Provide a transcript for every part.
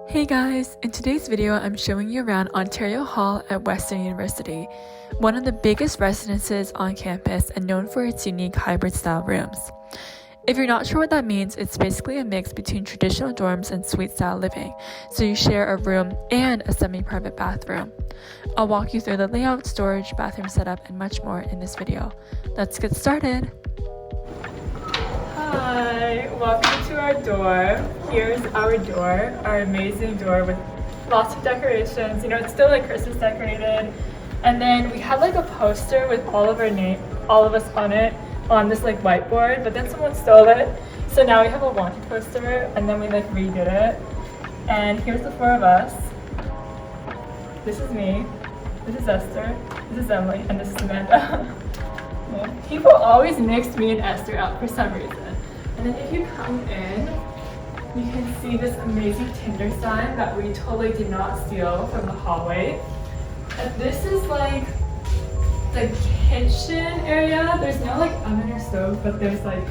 Hey guys, in today's video I'm showing you around Ontario Hall at Western University, one of the biggest residences on campus and known for its unique hybrid style rooms. If you're not sure what that means, it's basically a mix between traditional dorms and suite style living, so you share a room and a semi-private bathroom. I'll walk you through the layout, storage, bathroom setup, and much more in this video. Let's get started! Hi, welcome to our dorm. Here's our door, our amazing door with lots of decorations. You know, it's still like Christmas decorated. And then we had like a poster with all of us on it, on this like whiteboard, but then someone stole it. So now we have a wanted poster, and then we like redid it. And here's the four of us. This is me, this is Esther, this is Emily, and this is Amanda. Yeah. People always mix me and Esther up for some reason. And then if you come in, you can see this amazing Tinder sign that we totally did not steal from the hallway. And this is like the kitchen area. There's no like oven or stove, but there's like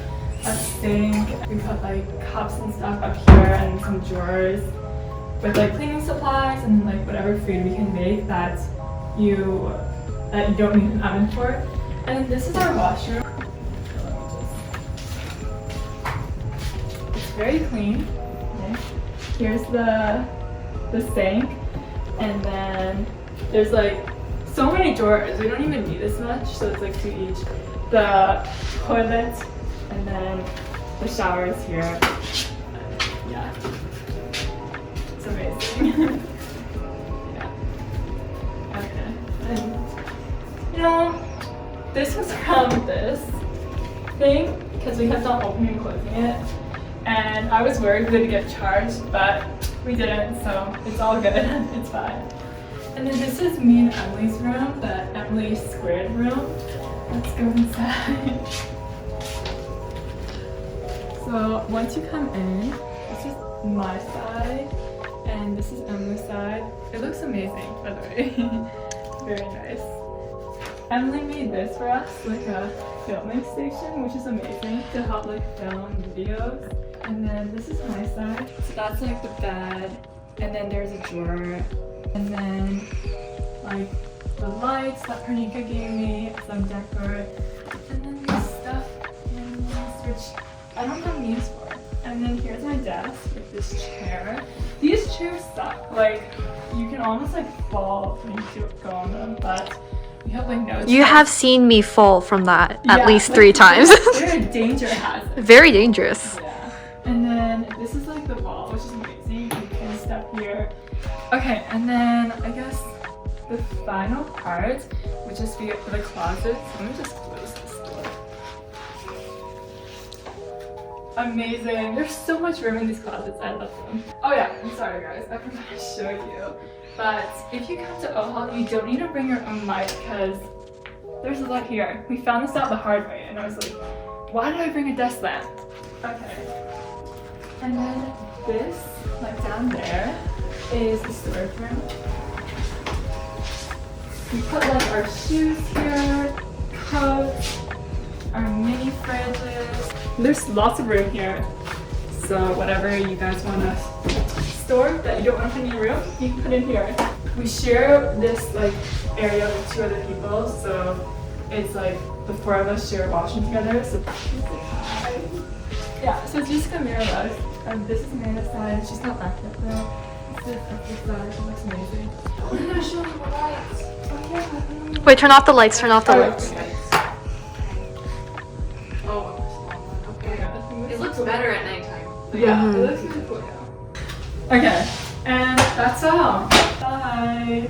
a sink. We put like cups and stuff up here and some drawers with like cleaning supplies and like whatever food we can make that you don't need an oven for. And then this is our washroom. It's very clean. Okay. Here's the sink, and then there's like so many drawers. We don't even need this much, so it's like two each. The toilet, and then the shower is here. Yeah, it's amazing. Yeah. Okay. And you know, this was from this thing because we kept on opening and closing it, and I was worried we would get charged, but we didn't, so it's all good. It's fine. And then this is me and Emily's room, the Emily squared room. Let's go inside. So once you come in, this is my side, and this is Emily's side. It looks amazing, by the way. Very nice. Emily made this for us, like a filming station, which is amazing to help like film videos. And then this is my side. So that's like the bed, and then there's a drawer, and then like the lights that Pernika gave me, some decor, and then this stuff and this, which I don't have names for. And then here's my desk with this chair. These chairs suck. Like you can almost like fall when you go on them, but we have like no. You have seen me fall from that at least 3 times. They're a danger hazard. Very dangerous. Yeah. And then this is like the wall, which is amazing. You can step here. Okay, and then I guess the final part would just be the closets. Let me just close this door. Amazing. There's so much room in these closets. I love them. Oh yeah, I'm sorry guys, I forgot to show you. But if you come to OHAL, you don't need to bring your own mic because there's a lot here. We found this out the hard way, and I was like, why did I bring a desk lamp? Okay. And then this, like down there, is the storage room. We put like our shoes here, coats, our mini fridges. There's lots of room here. So whatever you guys want to store that you don't want in your room, you can put in here. We share this like area with 2 other people, so it's like the 4 of us share a washroom together. So yeah, so it's just a mirror us. This is Amanda's side. She's not back yet though. This is Esther's side. It looks amazing. We're gonna show you the lights. Oh yeah. Wait, turn off the lights. Turn off the lights. Okay. Oh. Okay. It looks better at nighttime. Yeah, it looks really cool now. Okay, and that's all. Bye.